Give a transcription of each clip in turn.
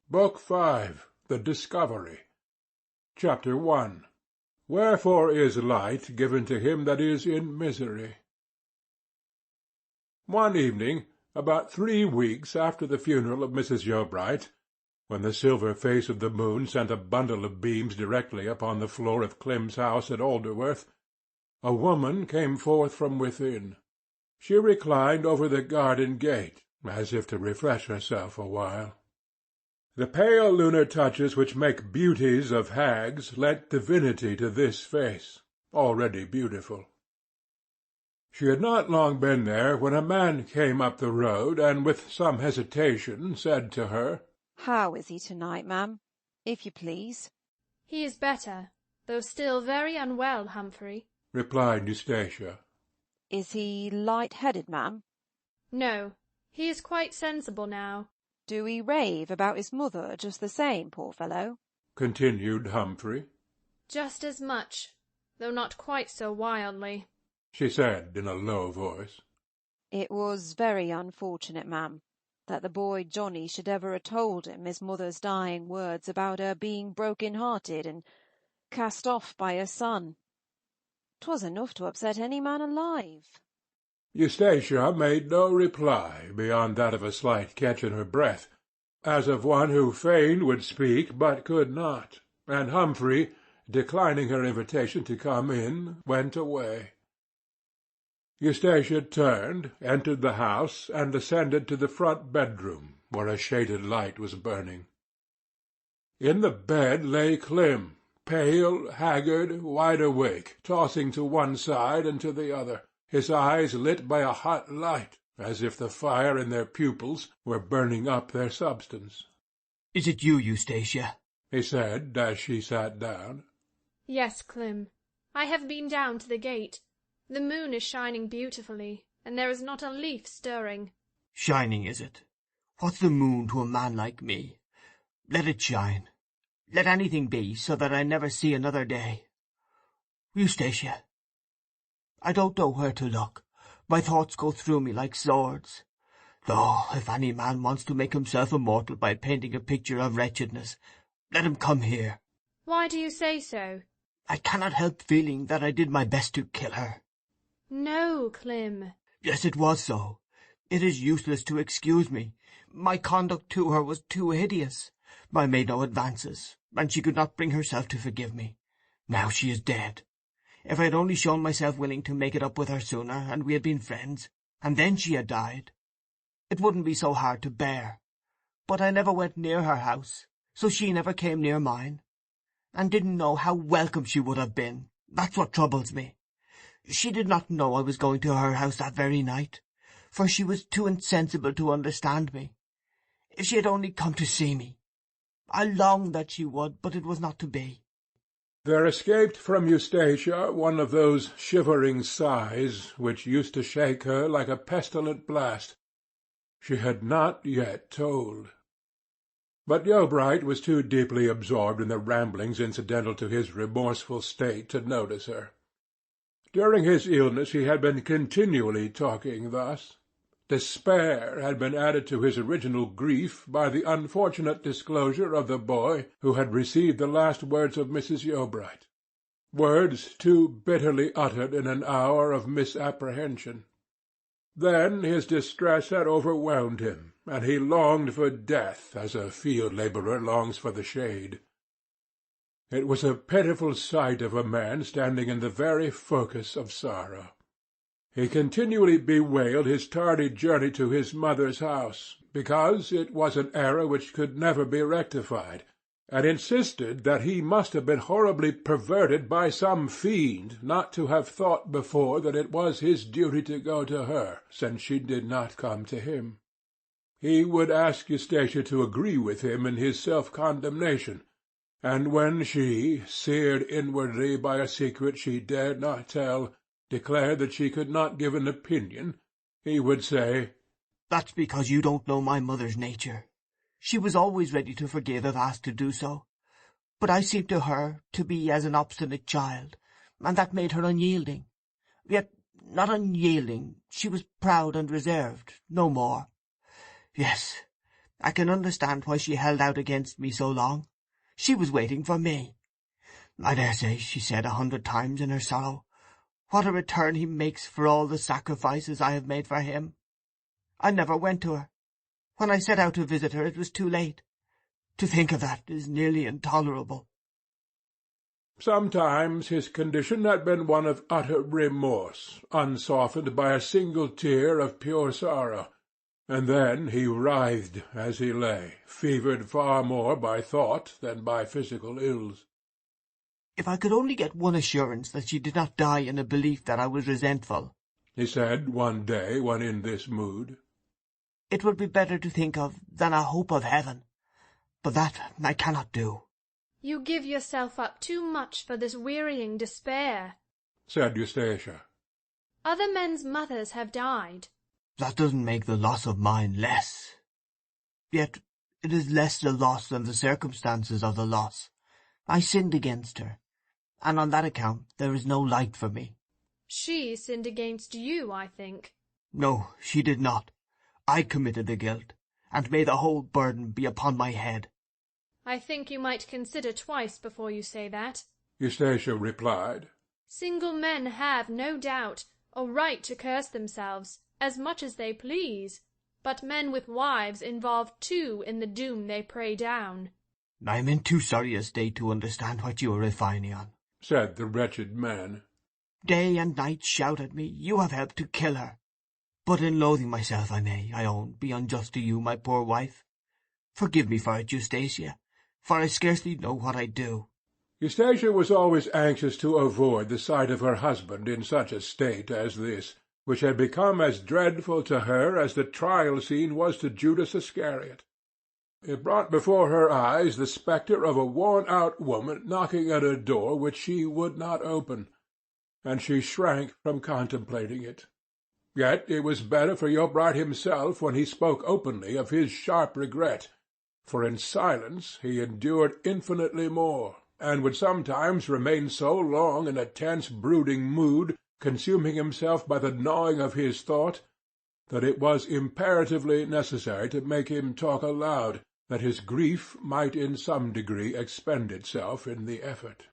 Book 5. The Discovery. Chapter 1. Wherefore is light given to him that is in misery? One evening, about 3 weeks after the funeral of Mrs. Yeobright, when the silver face of the moon sent a bundle of beams directly upon the floor of Clem's house at Alderworth, a woman came forth from within. She reclined over the garden gate, as if to refresh herself awhile. The pale lunar touches which make beauties of hags lent divinity to this face, already beautiful. She had not long been there when a man came up the road, and with some hesitation said to her, "How is he to-night, ma'am, if you please?" "He is better, though still very unwell, Humphrey," replied Eustacia. "Is he light-headed, ma'am?" "No, he is quite sensible now." "Do he rave about his mother just the same, poor fellow?" continued Humphrey. "Just as much, though not quite so wildly," she said in a low voice. "It was very unfortunate, ma'am, that the boy Johnny should ever have told him his mother's dying words about her being broken-hearted and cast off by her son. 'Twas enough to upset any man alive." Eustacia made no reply beyond that of a slight catch in her breath, as of one who fain would speak but could not, and Humphrey, declining her invitation to come in, went away. Eustacia turned, entered the house, and ascended to the front bedroom, where a shaded light was burning. In the bed lay Clem, pale, haggard, wide awake, tossing to one side and to the other, his eyes lit by a hot light, as if the fire in their pupils were burning up their substance. "Is it you, Eustacia?" he said, as she sat down. "Yes, Clem. I have been down to the gate. The moon is shining beautifully, and there is not a leaf stirring." "Shining, is it? What's the moon to a man like me? Let it shine. Let anything be, so that I never see another day. Eustacia, I don't know where to look. My thoughts go through me like swords. Though, if any man wants to make himself immortal by painting a picture of wretchedness, let him come here." "Why do you say so?" "I cannot help feeling that I did my best to kill her." "No, Clem." "Yes, it was so. It is useless to excuse me. My conduct to her was too hideous. I made no advances, and she could not bring herself to forgive me. Now she is dead. If I had only shown myself willing to make it up with her sooner, and we had been friends, and then she had died, it wouldn't be so hard to bear. But I never went near her house, so she never came near mine, and didn't know how welcome she would have been. That's what troubles me. She did not know I was going to her house that very night, for she was too insensible to understand me. If she had only come to see me! I longed that she would, but it was not to be." There escaped from Eustacia one of those shivering sighs which used to shake her like a pestilent blast. She had not yet told. But Yeobright was too deeply absorbed in the ramblings incidental to his remorseful state to notice her. During his illness he had been continually talking thus. Despair had been added to his original grief by the unfortunate disclosure of the boy who had received the last words of Mrs. Yeobright, words too bitterly uttered in an hour of misapprehension. Then his distress had overwhelmed him, and he longed for death as a field-labourer longs for the shade. It was a pitiful sight of a man standing in the very focus of sorrow. He continually bewailed his tardy journey to his mother's house, because it was an error which could never be rectified, and insisted that he must have been horribly perverted by some fiend not to have thought before that it was his duty to go to her, since she did not come to him. He would ask Eustacia to agree with him in his self-condemnation, and when she, seared inwardly by a secret she dared not tell, declared that she could not give an opinion, he would say, "That's because you don't know my mother's nature. She was always ready to forgive if asked to do so, but I seemed to her to be as an obstinate child, and that made her unyielding. Yet not unyielding, she was proud and reserved, no more. Yes, I can understand why she held out against me so long. She was waiting for me. I dare say she said 100 times in her sorrow, what a return he makes for all the sacrifices I have made for him. I never went to her. When I set out to visit her it was too late. To think of that is nearly intolerable. Sometimes his condition had been one of utter remorse, unsoftened by a single tear of pure sorrow, and then he writhed as he lay, fevered far more by thought than by physical ills. If I could only get one assurance that she did not die in a belief that I was resentful, he said one day when in this mood, it would be better to think of than a hope of heaven. But that I cannot do. You give yourself up too much for this wearying despair, said Eustacia. Other men's mothers have died. That doesn't make the loss of mine less. Yet it is less the loss than the circumstances of the loss. I sinned against her, and on that account there is no light for me. She sinned against you, I think. No, she did not. I committed the guilt, and may the whole burden be upon my head. I think you might consider twice before you say that, Eustacia replied. Single men have, no doubt, a right to curse themselves as much as they please, but men with wives involve too in the doom they pray down. I am in too sorry a state to understand what you are refining on, said the wretched man. Day and night shout at me, you have helped to kill her. But in loathing myself I may, I own, be unjust to you, my poor wife. Forgive me for it, Eustacia, for I scarcely know what I do. Eustacia was always anxious to avoid the sight of her husband in such a state as this, which had become as dreadful to her as the trial scene was to Judas Iscariot. It brought before her eyes the spectre of a worn-out woman knocking at a door which she would not open, and she shrank from contemplating it. Yet it was better for Yeobright himself when he spoke openly of his sharp regret, for in silence he endured infinitely more, and would sometimes remain so long in a tense brooding mood, consuming himself by the gnawing of his thought, that it was imperatively necessary to make him talk aloud, that his grief might in some degree expend itself in the effort.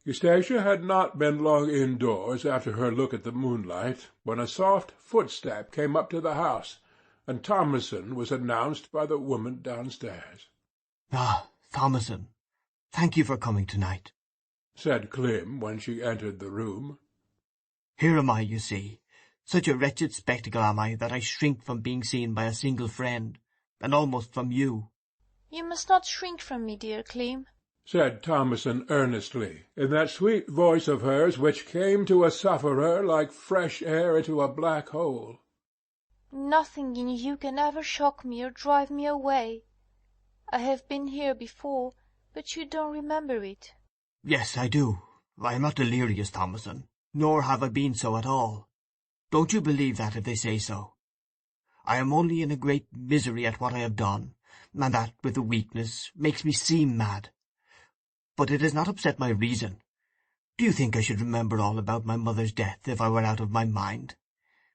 Eustacia had not been long indoors after her look at the moonlight, when a soft footstep came up to the house, and Thomason was announced by the woman downstairs. Ah, Thomason, thank you for coming tonight, said Clym when she entered the room. Here am I, you see. Such a wretched spectacle am I that I shrink from being seen by a single friend, and almost from you. You must not shrink from me, dear Clym, said Thomason earnestly, in that sweet voice of hers which came to a sufferer like fresh air into a black hole. Nothing in you can ever shock me or drive me away. I have been here before, but you don't remember it. Yes, I do. I am not delirious, Thomason, nor have I been so at all. Don't you believe that if they say so? I am only in a great misery at what I have done, and that, with the weakness, makes me seem mad. But it has not upset my reason. Do you think I should remember all about my mother's death if I were out of my mind?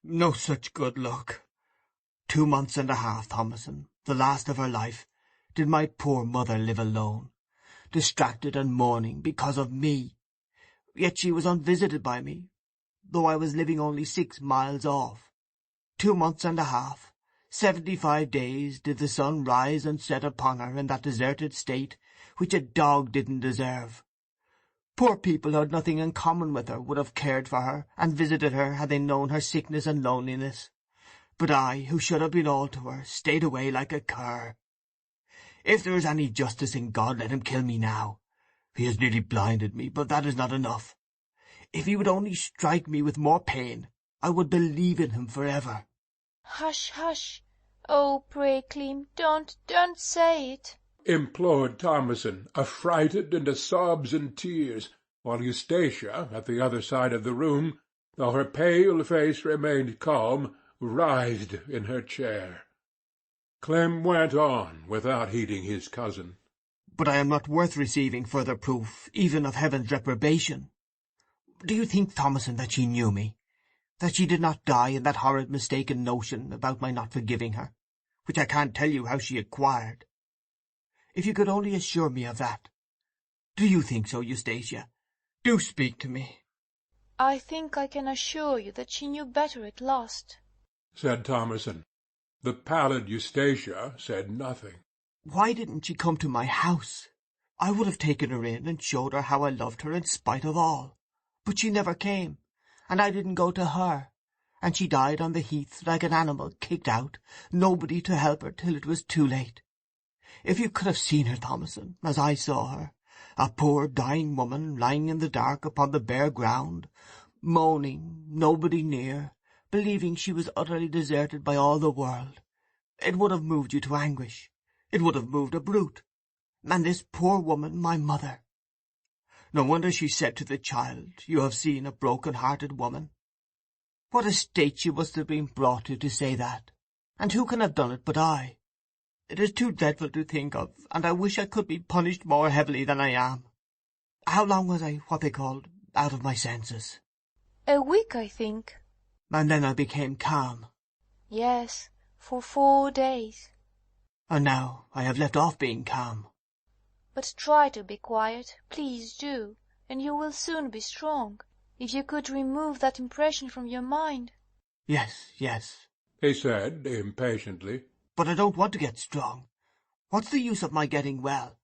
No such good luck. 2 months and a half, Thomason, the last of her life, did my poor mother live alone, distracted and mourning because of me. Yet she was unvisited by me, though I was living only 6 miles off. 2 months and a half, 75 days did the sun rise and set upon her in that deserted state which a dog didn't deserve. Poor people who had nothing in common with her would have cared for her and visited her had they known her sickness and loneliness. But I, who should have been all to her, stayed away like a cur. If there is any justice in God, let him kill me now. He has nearly blinded me, but that is not enough. If he would only strike me with more pain, I would believe in him forever. Hush, hush. Oh, pray, Clym, don't say it, implored Thomason, affrighted into sobs and tears, while Eustacia, at the other side of the room, though her pale face remained calm, writhed in her chair. Clym went on without heeding his cousin. But I am not worth receiving further proof, even of heaven's reprobation. Do you think, Thomason, that she knew me? That she did not die in that horrid mistaken notion about my not forgiving her? which I can't tell you how she acquired. If you could only assure me of that. Do you think so, Eustacia? Do speak to me. I think I can assure you that she knew better at last, said Thomason. The pallid Eustacia said nothing. Why didn't she come to my house? I would have taken her in and showed her how I loved her in spite of all. But she never came, and I didn't go to her, and she died on the heath like an animal kicked out, nobody to help her till it was too late. If you could have seen her, Thomason, as I saw her, a poor dying woman lying in the dark upon the bare ground, moaning, nobody near, believing she was utterly deserted by all the world, it would have moved you to anguish. It would have moved a brute. And this poor woman, my mother. No wonder she said to the child, "You have seen a broken-hearted woman." What a state she must have been brought to say that, and who can have done it but I? It is too dreadful to think of, and I wish I could be punished more heavily than I am. How long was I what they called out of my senses? A week, I think. And then I became calm. Yes, for 4 days. And now I have left off being calm. But try to be quiet, please do, and you will soon be strong. If you could remove that impression from your mind. Yes, yes, he said impatiently. But I don't want to get strong. What's the use of my getting well?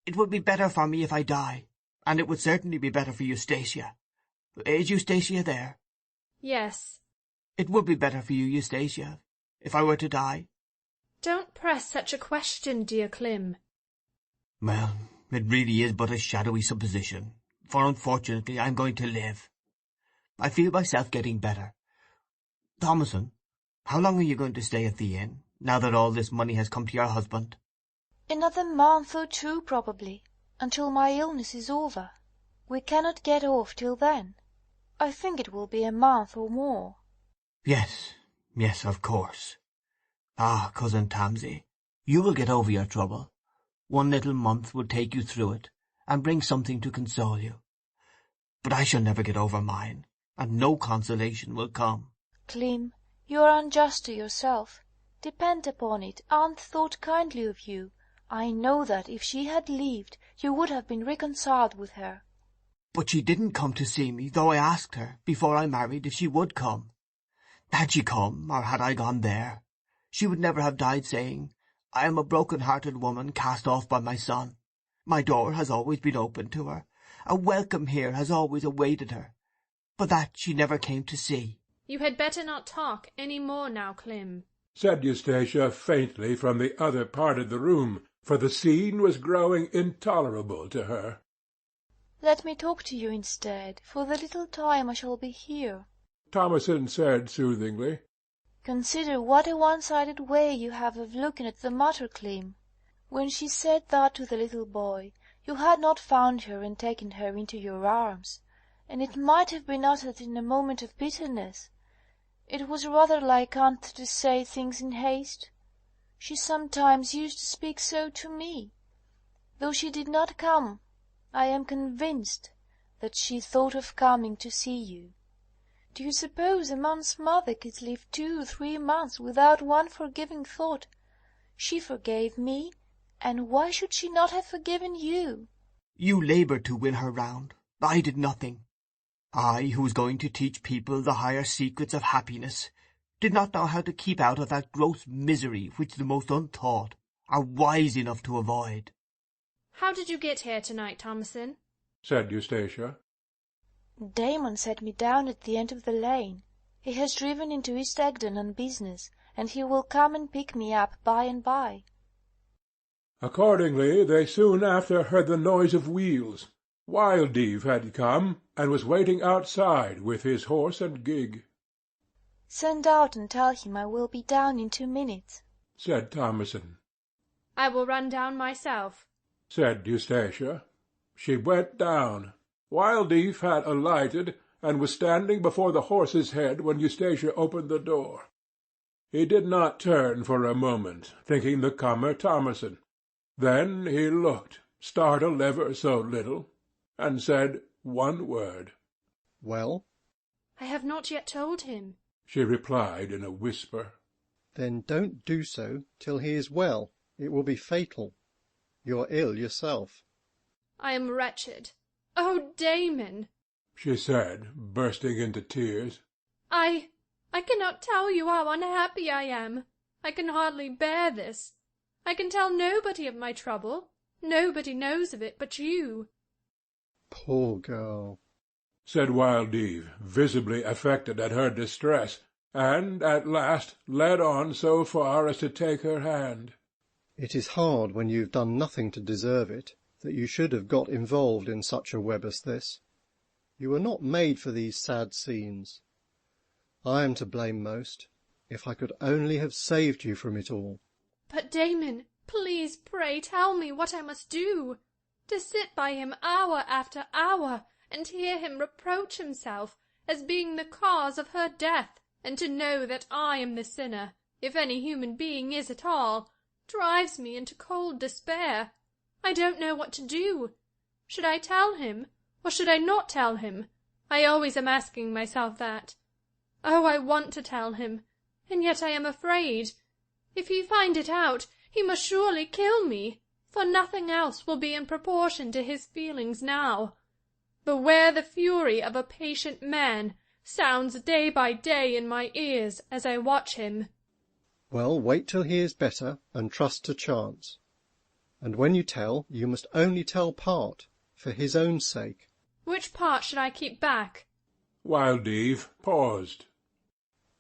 It would be better for me if I die, and it would certainly be better for Eustacia. Is Eustacia there? Yes. It would be better for you, Eustacia, if I were to die. Don't press such a question, dear Clym. Well, it really is but a shadowy supposition, for unfortunately I am going to live. I feel myself getting better. Thomason, how long are you going to stay at the inn, now that all this money has come to your husband? Another month or 2, probably, until my illness is over. We cannot get off till then. I think it will be a month or more. Yes, yes, of course. Ah, Cousin Tamsy, you will get over your trouble. 1 little month will take you through it, and bring something to console you. But I shall never get over mine, and no consolation will come. Clym, you are unjust to yourself. Depend upon it, Aunt thought kindly of you. I know that if she had lived, you would have been reconciled with her. But she didn't come to see me, though I asked her, before I married, if she would come. Had she come, or had I gone there, she would never have died saying, "I am a broken-hearted woman cast off by my son. My door has always been open to her. A welcome here has always awaited her. But that she never came to see." You had better not talk any more now, Clym, said Eustacia faintly from the other part of the room, for the scene was growing intolerable to her. Let me talk to you instead, for the little time I shall be here. Thomason said soothingly. Consider what a one-sided way you have of looking at the matter, Clym. When she said that to the little boy, you had not found her and taken her into your arms, and it might have been uttered in a moment of bitterness. It was rather like Aunt to say things in haste. She sometimes used to speak so to me. Though she did not come, I am convinced that she thought of coming to see you. Do you suppose a man's mother could live 2 or 3 months without one forgiving thought? She forgave me, and why should she not have forgiven you? You laboured to win her round. I did nothing. I, who was going to teach people the higher secrets of happiness, did not know how to keep out of that gross misery which the most untaught are wise enough to avoid. How did you get here tonight, Thomason? said Eustacia. Damon set me down at the end of the lane. He has driven into East Egdon on business, and he will come and pick me up by and by. Accordingly, they soon after heard the noise of wheels. Wildeve had come, and was waiting outside with his horse and gig. Send out and tell him I will be down in 2 minutes, said Thomason. I will run down myself, said Eustacia. She went down. Wildeve had alighted, and was standing before the horse's head when Eustacia opened the door. He did not turn for a moment, thinking the comer Thomason. Then he looked, startled ever so little, and said 1 word. "Well?" I have not yet told him, she replied in a whisper. Then don't do so till he is well. It will be fatal. You're ill yourself. I am wretched. Oh, Damon, she said, bursting into tears. I cannot tell you how unhappy I am. I can hardly bear this. I can tell nobody of my trouble. Nobody knows of it but you. Poor girl, said Wildeve, visibly affected at her distress, and at last led on so far as to take her hand. It is hard, when you've done nothing to deserve it, that you should have got involved in such a web as this. You were not made for these sad scenes. I am to blame most. If I could only have saved you from it all. But, Damon, please, pray tell me what I must do. To sit by him hour after hour, and hear him reproach himself as being the cause of her death, and to know that I am the sinner, if any human being is at all, drives me into cold despair. I don't know what to do. Should I tell him, or should I not tell him? I always am asking myself that. Oh, I want to tell him, and yet I am afraid. If he find it out, he must surely kill me, for nothing else will be in proportion to his feelings now. Beware the fury of a patient man sounds day by day in my ears as I watch him. Well, wait till he is better, and trust to chance. And when you tell, you must only tell part, for his own sake. Which part should I keep back? Wildeve paused.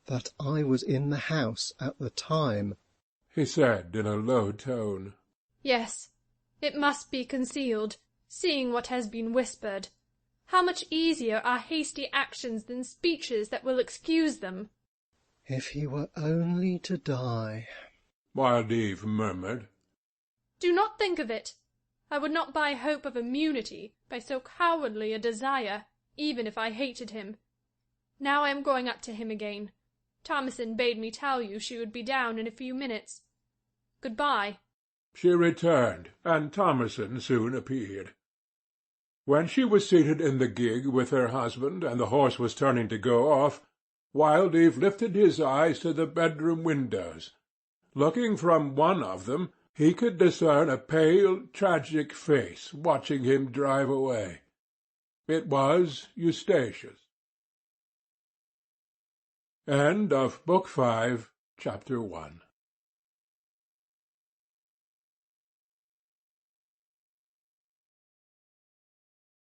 That I was in the house at the time, he said in a low tone. Yes, it must be concealed, seeing what has been whispered. How much easier are hasty actions than speeches that will excuse them. If he were only to die, Wildeve murmured. Do not think of it. I would not buy hope of immunity by so cowardly a desire, even if I hated him. Now I am going up to him again. Thomasin bade me tell you she would be down in a few minutes. Good-bye. She returned, and Thomasin soon appeared. When she was seated in the gig with her husband, and the horse was turning to go off, Wildeve lifted his eyes to the bedroom windows. Looking from one of them, he could discern a pale, tragic face watching him drive away. It was Eustatia's. End of Book 5, Chapter 1.